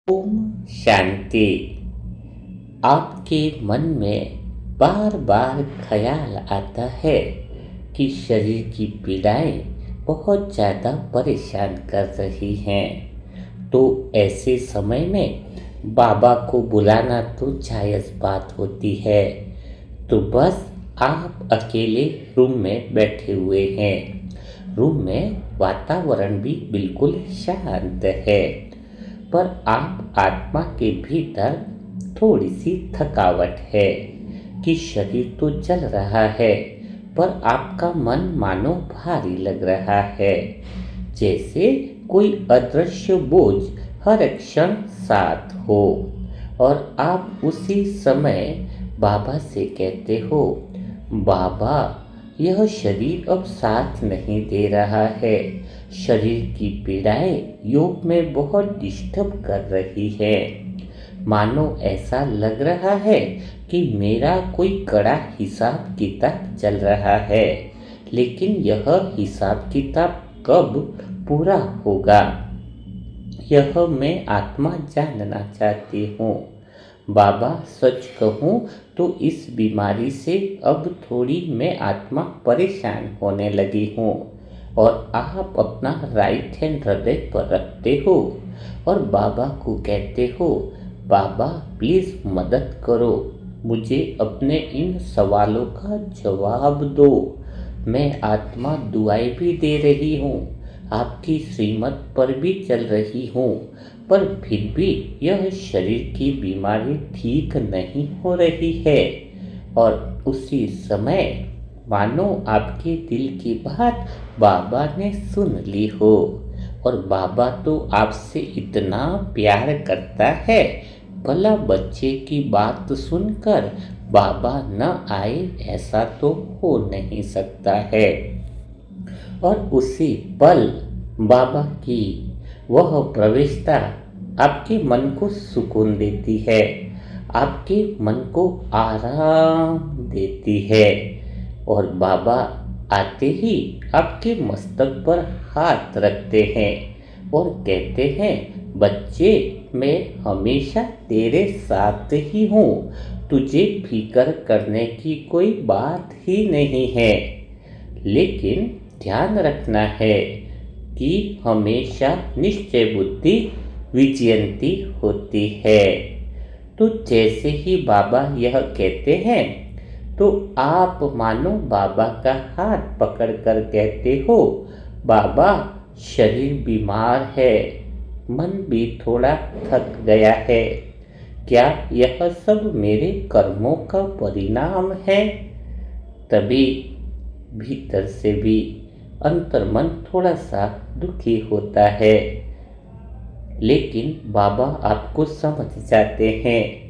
ओम शांति। आपके मन में बार बार ख्याल आता है कि शरीर की पीड़ाएं बहुत ज़्यादा परेशान कर रही हैं, तो ऐसे समय में बाबा को बुलाना तो जायज़ बात होती है। तो बस आप अकेले रूम में बैठे हुए हैं। रूम में वातावरण भी बिल्कुल शांत है, पर आप आत्मा के भीतर थोड़ी सी थकावट है कि शरीर तो चल रहा है, पर आपका मन मानो भारी लग रहा है, जैसे कोई अदृश्य बोझ हर क्षण साथ हो। और आप उसी समय बाबा से कहते हो, बाबा यह शरीर अब साथ नहीं दे रहा है। शरीर की पीड़ाएं योग में बहुत डिस्टर्ब कर रही है। मानो ऐसा लग रहा है कि मेरा कोई कड़ा हिसाब किताब चल रहा है, लेकिन यह हिसाब किताब कब पूरा होगा, यह मैं आत्मा जानना चाहती हूँ। बाबा सच कहूँ तो इस बीमारी से अब थोड़ी मैं आत्मा परेशान होने लगी हूँ। और आप अपना राइट हैंड हृदय पर रखते हो और बाबा को कहते हो, बाबा प्लीज़ मदद करो, मुझे अपने इन सवालों का जवाब दो। मैं आत्मा दुआएं भी दे रही हूँ, आपकी श्रीमत पर भी चल रही हूँ, पर फिर भी यह शरीर की बीमारी ठीक नहीं हो रही है। और उसी समय मानो आपके दिल की बात बाबा ने सुन ली हो। और बाबा तो आपसे इतना प्यार करता है, भला बच्चे की बात सुनकर बाबा न आए ऐसा तो हो नहीं सकता है। और उसी पल बाबा की वह प्रवेशता आपके मन को सुकून देती है, आपके मन को आराम देती है। और बाबा आते ही आपके मस्तक पर हाथ रखते हैं और कहते हैं, बच्चे मैं हमेशा तेरे साथ ही हूँ, तुझे फिक्र करने की कोई बात ही नहीं है। लेकिन ध्यान रखना है कि हमेशा निश्चय बुद्धि विजयंती होती है। तो जैसे ही बाबा यह कहते हैं, तो आप मानो बाबा का हाथ पकड़कर कहते हो, बाबा शरीर बीमार है, मन भी थोड़ा थक गया है, क्या यह सब मेरे कर्मों का परिणाम है? तभी भीतर से भी अंतर्मन थोड़ा सा दुखी होता है, लेकिन बाबा आपको समझ जाते हैं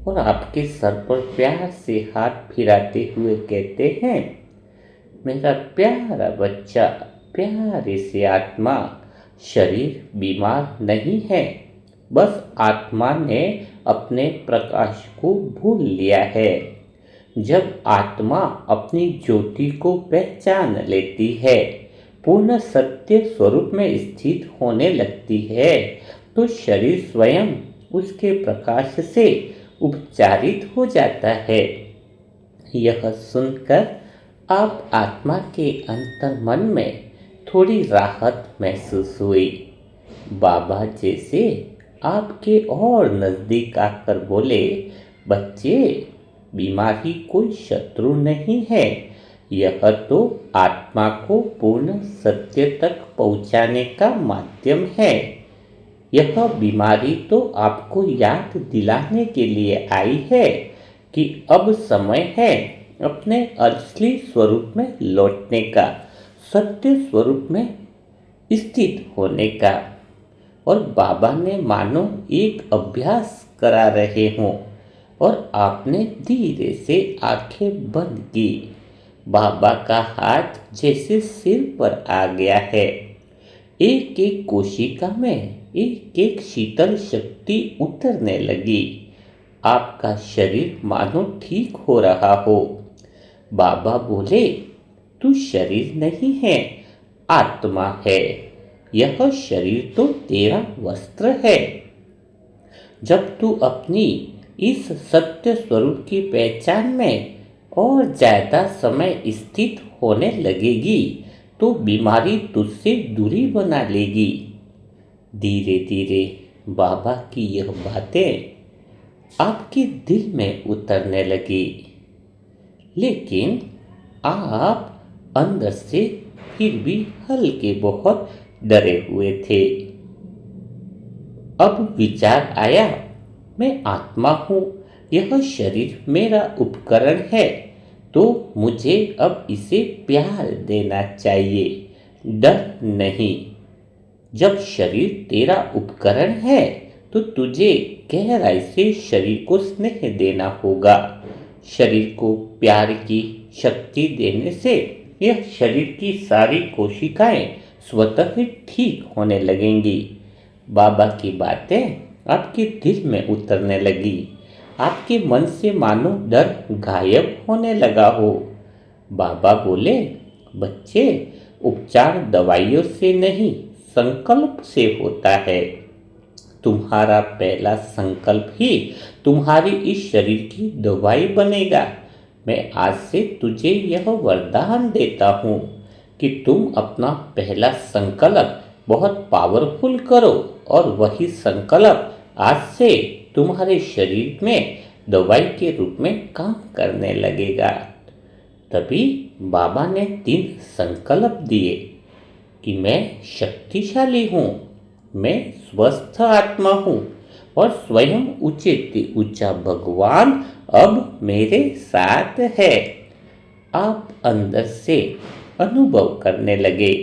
और आपके सर पर प्यार से हाथ फिराते हुए कहते हैं, मेरा प्यारा बच्चा, प्यारे से आत्मा, शरीर बीमार नहीं है, बस आत्मा ने अपने प्रकाश को भूल लिया है। जब आत्मा अपनी ज्योति को पहचान लेती है, पूर्ण सत्य स्वरूप में स्थित होने लगती है, तो शरीर स्वयं उसके प्रकाश से उपचारित हो जाता है। यह सुनकर आप आत्मा के अंतर्मन में थोड़ी राहत महसूस हुई। बाबा जैसे आपके और नज़दीक आकर बोले, बच्चे बीमारी कोई शत्रु नहीं है, यह तो आत्मा को पूर्ण सत्य तक पहुंचाने का माध्यम है। यह बीमारी तो आपको याद दिलाने के लिए आई है कि अब समय है अपने असली स्वरूप में लौटने का, सत्य स्वरूप में स्थित होने का। और बाबा ने मानो एक अभ्यास करा रहे हों और आपने धीरे से आंखें बंद की। बाबा का हाथ जैसे सिर पर आ गया है, एक एक कोशिका में एक एक शीतल शक्ति उतरने लगी। आपका शरीर मानो ठीक हो रहा हो। बाबा बोले, तू शरीर नहीं है, आत्मा है, यह शरीर तो तेरा वस्त्र है। जब तू अपनी इस सत्य स्वरूप की पहचान में और ज़्यादा समय स्थित होने लगेगी तो बीमारी तुझसे दूरी बना लेगी। धीरे धीरे बाबा की यह बातें आपके दिल में उतरने लगी, लेकिन आप अंदर से फिर भी हल्के बहुत डरे हुए थे। अब विचार आया, मैं आत्मा हूँ, यह शरीर मेरा उपकरण है, तो मुझे अब इसे प्यार देना चाहिए, डर नहीं। जब शरीर तेरा उपकरण है तो तुझे गहराई से शरीर को स्नेह देना होगा। शरीर को प्यार की शक्ति देने से यह शरीर की सारी कोशिकाएं स्वतः ही ठीक होने लगेंगी। बाबा की बातें आपके दिल में उतरने लगी। आपके मन से मानो डर गायब होने लगा हो। बाबा बोले, बच्चे, उपचार दवाइयों से नहीं, संकल्प से होता है। तुम्हारा पहला संकल्प ही तुम्हारी इस शरीर की दवाई बनेगा। मैं आज से तुझे यह वरदान देता हूँ कि तुम अपना पहला संकल्प बहुत पावरफुल करो और वही संकल्प आज से तुम्हारे शरीर में दवाई के रूप में काम करने लगेगा। तभी बाबा ने 3 संकल्प दिए कि मैं शक्तिशाली हूँ, मैं स्वस्थ आत्मा हूँ और स्वयं ऊंचे से ऊंचा भगवान अब मेरे साथ है। आप अंदर से अनुभव करने लगे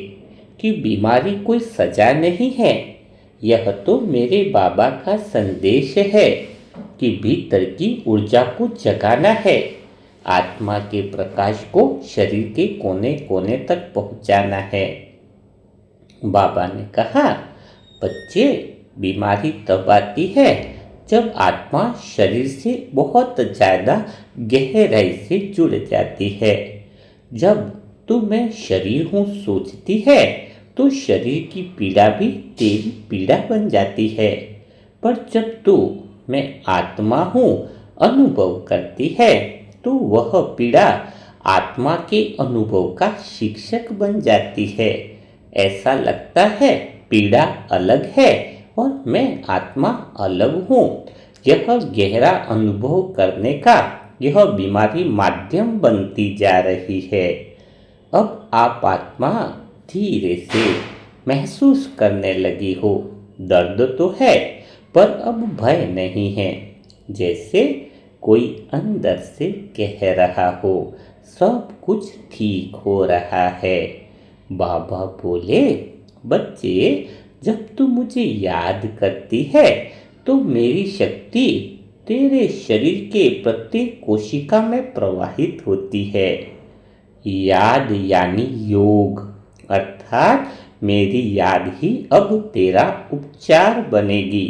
कि बीमारी कोई सजा नहीं है, यह तो मेरे बाबा का संदेश है कि भीतर की ऊर्जा को जगाना है, आत्मा के प्रकाश को शरीर के कोने कोने तक पहुंचाना है। बाबा ने कहा, बच्चे, बीमारी तब आती है जब आत्मा शरीर से बहुत ज़्यादा गहराई से जुड़ जाती है। जब तू मैं शरीर हूँ सोचती है तो शरीर की पीड़ा भी तेरी पीड़ा बन जाती है। पर जब तू मैं आत्मा हूँ अनुभव करती है तो वह पीड़ा आत्मा के अनुभव का शिक्षक बन जाती है। ऐसा लगता है पीड़ा अलग है और मैं आत्मा अलग हूँ। यह गहरा अनुभव करने का यह बीमारी माध्यम बनती जा रही है। अब आप आत्मा धीरे से महसूस करने लगी हो। दर्द तो है पर अब भय नहीं है, जैसे कोई अंदर से कह रहा हो सब कुछ ठीक हो रहा है। बाबा बोले, बच्चे, जब तू मुझे याद करती है तो मेरी शक्ति तेरे शरीर के प्रत्येक कोशिका में प्रवाहित होती है। याद यानी योग, अर्थात मेरी याद ही अब तेरा उपचार बनेगी।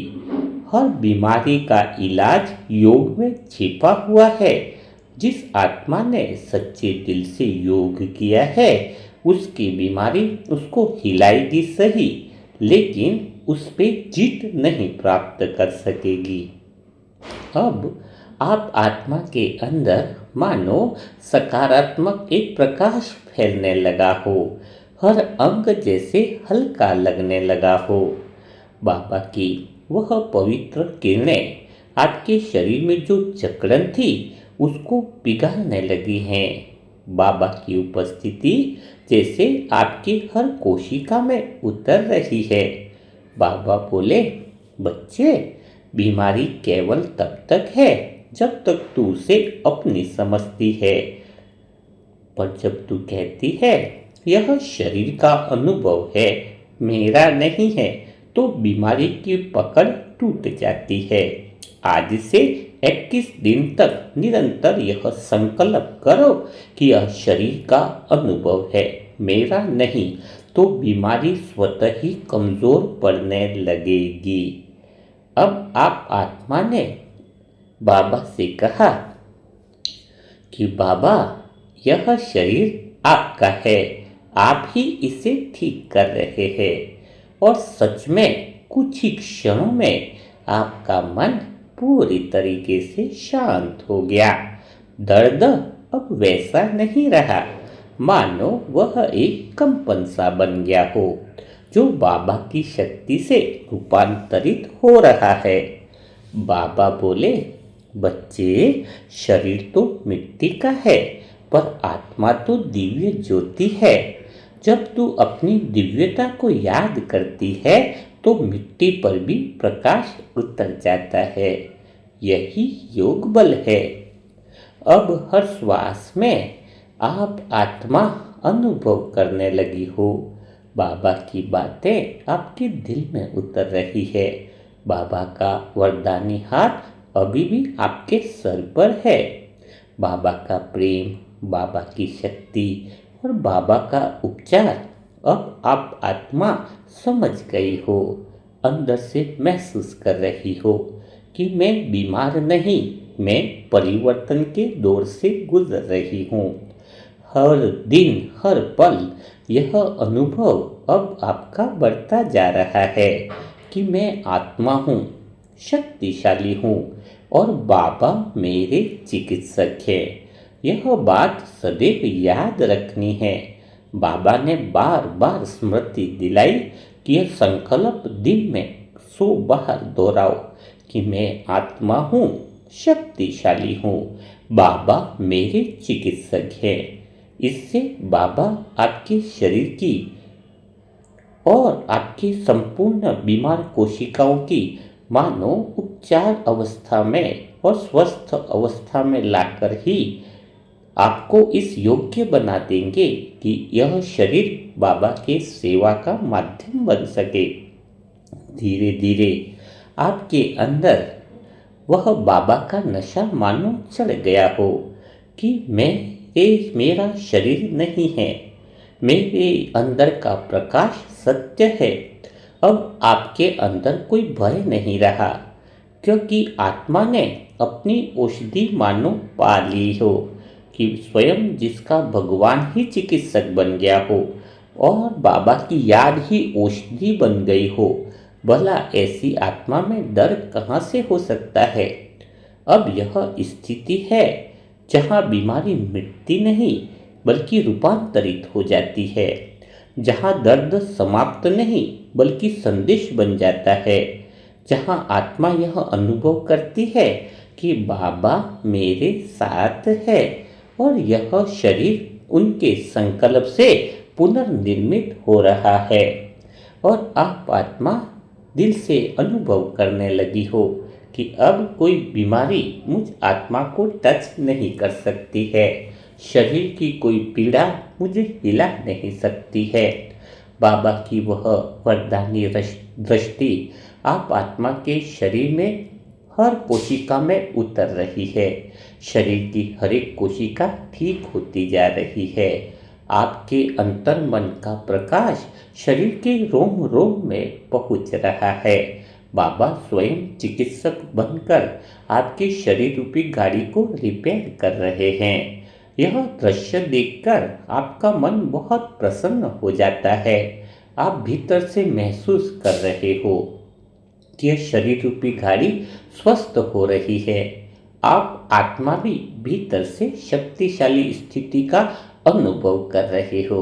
हर बीमारी का इलाज योग में छिपा हुआ है। जिस आत्मा ने सच्चे दिल से योग किया है उसकी बीमारी उसको हिलाएगी सही, लेकिन उस पे जीत नहीं प्राप्त कर सकेगी। अब आप आत्मा के अंदर मानो सकारात्मक एक प्रकाश फैलने लगा हो, हर अंग जैसे हल्का लगने लगा हो। बाबा की वह पवित्र किरणें आपके शरीर में जो जकड़न थी उसको पिघलने लगी हैं। बाबा की उपस्थिति जैसे आपकी हर कोशिका में उतर रही है। बाबा बोले, बच्चे, बीमारी केवल तब तक है जब तक तू उसे अपनी समझती है, पर जब तू कहती है यह शरीर का अनुभव है, मेरा नहीं है, तो बीमारी की पकड़ टूट जाती है। आज से 21 दिन तक निरंतर यह संकल्प करो कि यह शरीर का अनुभव है, मेरा नहीं, तो बीमारी स्वतः ही कमजोर पड़ने लगेगी। अब आप आत्मा ने बाबा से कहा कि बाबा, यह शरीर आपका है, आप ही इसे ठीक कर रहे हैं और सच में कुछ ही क्षणों में आपका मन पूरी तरीके से शांत हो गया। दर्द अब वैसा नहीं रहा, मानो वह एक कंपन सा बन गया हो, जो बाबा की शक्ति से रूपांतरित हो रहा है। बाबा बोले, बच्चे, शरीर तो मिट्टी का है, पर आत्मा तो दिव्य ज्योति है। जब तू अपनी दिव्यता को याद करती है तो मिट्टी पर भी प्रकाश उतर जाता है। यही योग बल है। अब हर श्वास में आप आत्मा अनुभव करने लगी हो। बाबा की बातें आपके दिल में उतर रही है। बाबा का वरदानी हाथ अभी भी आपके सर पर है। बाबा का प्रेम, बाबा की शक्ति और बाबा का उपचार अब आप आत्मा समझ गई हो। अंदर से महसूस कर रही हो कि मैं बीमार नहीं, मैं परिवर्तन के दौर से गुजर रही हूँ। हर दिन, हर पल यह अनुभव अब आपका बढ़ता जा रहा है कि मैं आत्मा हूँ, शक्तिशाली हूँ और बाबा मेरे चिकित्सक है। यह बात सदैव याद रखनी है। बाबा ने बार बार स्मृति दिलाई कि यह संकल्प दिन में 100 बार दोहराओ कि मैं आत्मा हूँ, शक्तिशाली हूँ, बाबा मेरे चिकित्सक है। इससे बाबा आपके शरीर की और आपकी संपूर्ण बीमार कोशिकाओं की मानो उपचार अवस्था में और स्वस्थ अवस्था में लाकर ही आपको इस योग्य बना देंगे कि यह शरीर बाबा के सेवा का माध्यम बन सके। धीरे धीरे आपके अंदर वह बाबा का नशा मानो चढ़ गया हो कि मेरा शरीर नहीं है, मेरे अंदर का प्रकाश सत्य है। अब आपके अंदर कोई भय नहीं रहा, क्योंकि आत्मा ने अपनी औषधि मानो पा ली हो कि स्वयं जिसका भगवान ही चिकित्सक बन गया हो और बाबा की याद ही औषधि बन गई हो। भला ऐसी आत्मा में डर कहाँ से हो सकता है। अब यह स्थिति है जहाँ बीमारी मिटती नहीं बल्कि रूपांतरित हो जाती है, जहाँ दर्द समाप्त नहीं बल्कि संदेश बन जाता है, जहाँ आत्मा यह अनुभव करती है कि बाबा मेरे साथ है और यह शरीर उनके संकल्प से पुनर्निर्मित हो रहा है। और आप आत्मा दिल से अनुभव करने लगी हो कि अब कोई बीमारी मुझ आत्मा को टच नहीं कर सकती है, शरीर की कोई पीड़ा मुझे हिला नहीं सकती है। बाबा की वह वरदानी दृष्टि आप आत्मा के शरीर में हर कोशिका में उतर रही है। शरीर की हर एक कोशिका ठीक होती जा रही है। आपके अंतर मन का प्रकाश शरीर के रोम रोम में पहुंच रहा है। बाबा स्वयं चिकित्सक बनकर आपके शरीर रूपी गाड़ी को रिपेयर कर रहे हैं। यह दृश्य देखकर आपका मन बहुत प्रसन्न हो जाता है। आप भीतर से महसूस कर रहे हो कि यह शरीर रूपी गाड़ी स्वस्थ हो रही है। आप आत्मा भी भीतर से शक्तिशाली स्थिति का अनुभव कर रहे हो।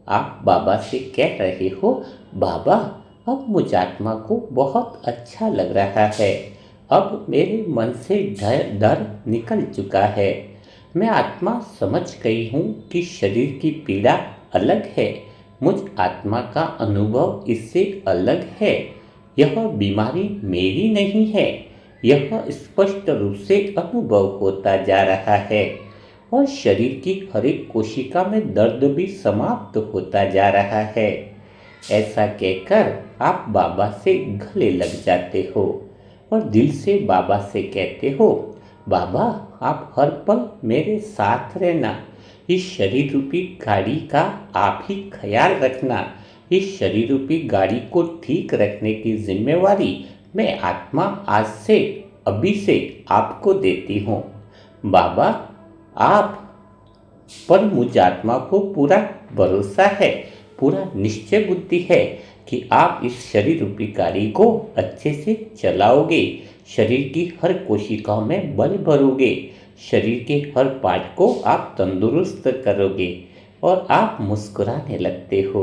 आप बाबा से कह रहे हो, बाबा अब मुझ आत्मा को बहुत अच्छा लग रहा है। अब मेरे मन से डर निकल चुका है। मैं आत्मा समझ गई हूँ कि शरीर की पीड़ा अलग है, मुझ आत्मा का अनुभव इससे अलग है। यह बीमारी मेरी नहीं है, यह स्पष्ट रूप से अनुभव होता जा रहा है और शरीर की हर एक कोशिका में दर्द भी समाप्त होता जा रहा है। ऐसा कहकर आप बाबा से गले लग जाते हो और दिल से बाबा से कहते हो, बाबा आप हर पल मेरे साथ रहना। इस शरीर रूपी गाड़ी का आप ही ख्याल रखना। इस शरीर रूपी गाड़ी को ठीक रखने की जिम्मेवारी मैं आत्मा आज से अभी से आपको देती हूँ। बाबा आप पर मुझ आत्मा को पूरा भरोसा है, पूरा निश्चय बुद्धि है कि आप इस शरीर रूपी गाड़ी को अच्छे से चलाओगे, शरीर की हर कोशिकाओं में बल भरोगे, शरीर के हर पार्ट को आप तंदुरुस्त करोगे और आप मुस्कुराने लगते हो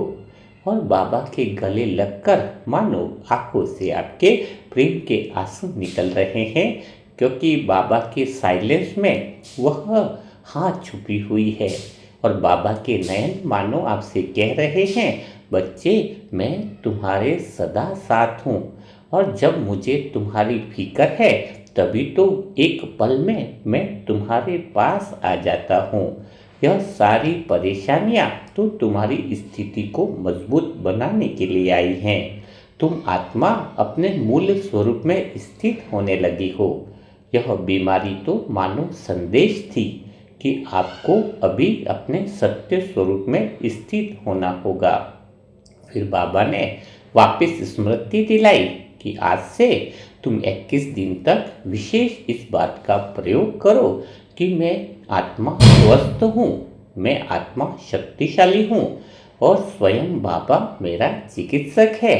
और बाबा के गले लगकर मानो आंखों से आपके प्रेम के आंसू निकल रहे हैं, क्योंकि बाबा के साइलेंस में वह हाँ छुपी हुई है और बाबा के नयन मानो आपसे कह रहे हैं, बच्चे मैं तुम्हारे सदा साथ हूँ और जब मुझे तुम्हारी फिक्र है तभी तो एक पल में मैं तुम्हारे पास आ जाता हूँ। यह सारी परेशानियाँ तो तुम्हारी स्थिति को मजबूत बनाने के लिए आई हैं। तुम आत्मा अपने मूल स्वरूप में स्थित होने लगी हो। यह बीमारी तो मानो संदेश थी कि आपको अभी अपने सत्य स्वरूप में स्थित होना होगा। फिर बाबा ने वापस स्मृति दिलाई कि आज से तुम 21 दिन तक विशेष इस बात का प्रयोग करो कि मैं आत्मा स्वस्थ हूँ, मैं आत्मा शक्तिशाली हूँ और स्वयं बाबा मेरा चिकित्सक है।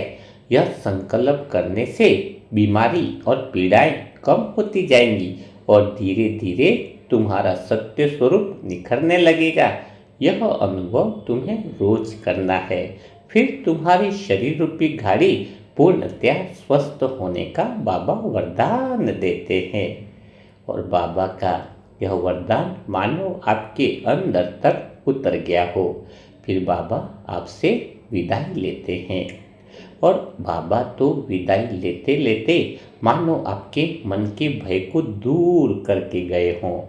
यह संकल्प करने से बीमारी और पीड़ाएं कम होती जाएंगी और धीरे धीरे तुम्हारा सत्य स्वरूप निखरने लगेगा। यह अनुभव तुम्हें रोज करना है, फिर तुम्हारी शरीर रूपी गाड़ी पूर्णतया स्वस्थ होने का बाबा वरदान देते हैं। और बाबा का यह वरदान मानो आपके अंदर तक उतर गया हो। फिर बाबा आपसे विदाई लेते हैं और बाबा तो विदाई लेते लेते मानो आपके मन के भय को दूर करके गए हों।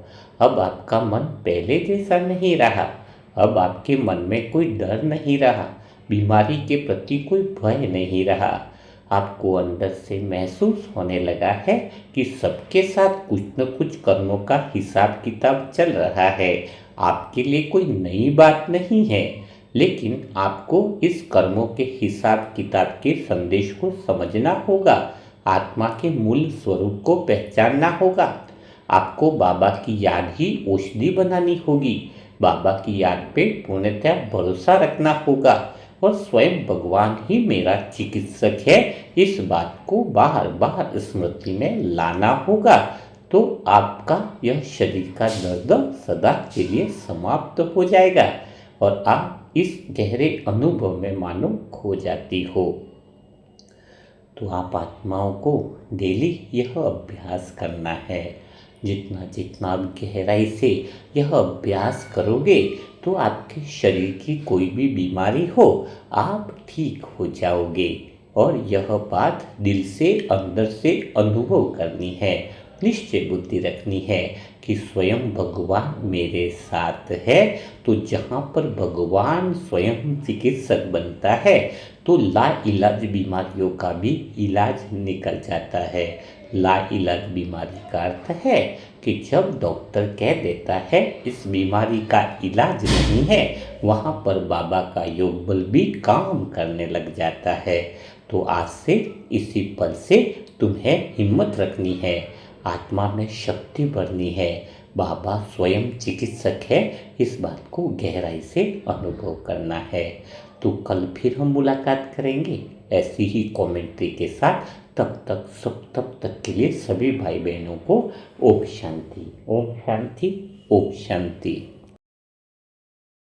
अब आपका मन पहले जैसा नहीं रहा, अब आपके मन में कोई डर नहीं रहा, बीमारी के प्रति कोई भय नहीं रहा। आपको अंदर से महसूस होने लगा है कि सबके साथ कुछ न कुछ कर्मों का हिसाब किताब चल रहा है। आपके लिए कोई नई बात नहीं है, लेकिन आपको इस कर्मों के हिसाब किताब के संदेश को समझना होगा, आत्मा के मूल स्वरूप को पहचानना होगा। आपको बाबा की याद ही औषधि बनानी होगी, बाबा की याद पे पूर्णतः भरोसा रखना होगा और स्वयं भगवान ही मेरा चिकित्सक है, इस बात को बार बार स्मृति में लाना होगा। तो आपका यह शरीर का दर्द सदा के लिए समाप्त हो जाएगा और आप इस गहरे अनुभव में मानो खो जाती हो। तो आप आत्माओं को डेली यह अभ्यास करना है। जितना जितना आप गहराई से यह अभ्यास करोगे तो आपके शरीर की कोई भी बीमारी हो आप ठीक हो जाओगे। और यह बात दिल से अंदर से अनुभव करनी है, निश्चय बुद्धि रखनी है कि स्वयं भगवान मेरे साथ है। तो जहाँ पर भगवान स्वयं चिकित्सक बनता है तो लाइलाज बीमारियों का भी इलाज निकल जाता है। लाइलाज बीमारी का अर्थ है कि जब डॉक्टर कह देता है इस बीमारी का इलाज नहीं है, वहाँ पर बाबा का योग बल भी काम करने लग जाता है। तो आज से इसी पल से तुम्हें हिम्मत रखनी है, आत्मा में शक्ति भरनी है। बाबा स्वयं चिकित्सक है, इस बात को गहराई से अनुभव करना है। तो कल फिर हम मुलाकात करेंगे ऐसी ही कमेंट्री के साथ। तब तक के लिए सभी भाई बहनों को ओम शांति, ओम शांति, ओम शांति।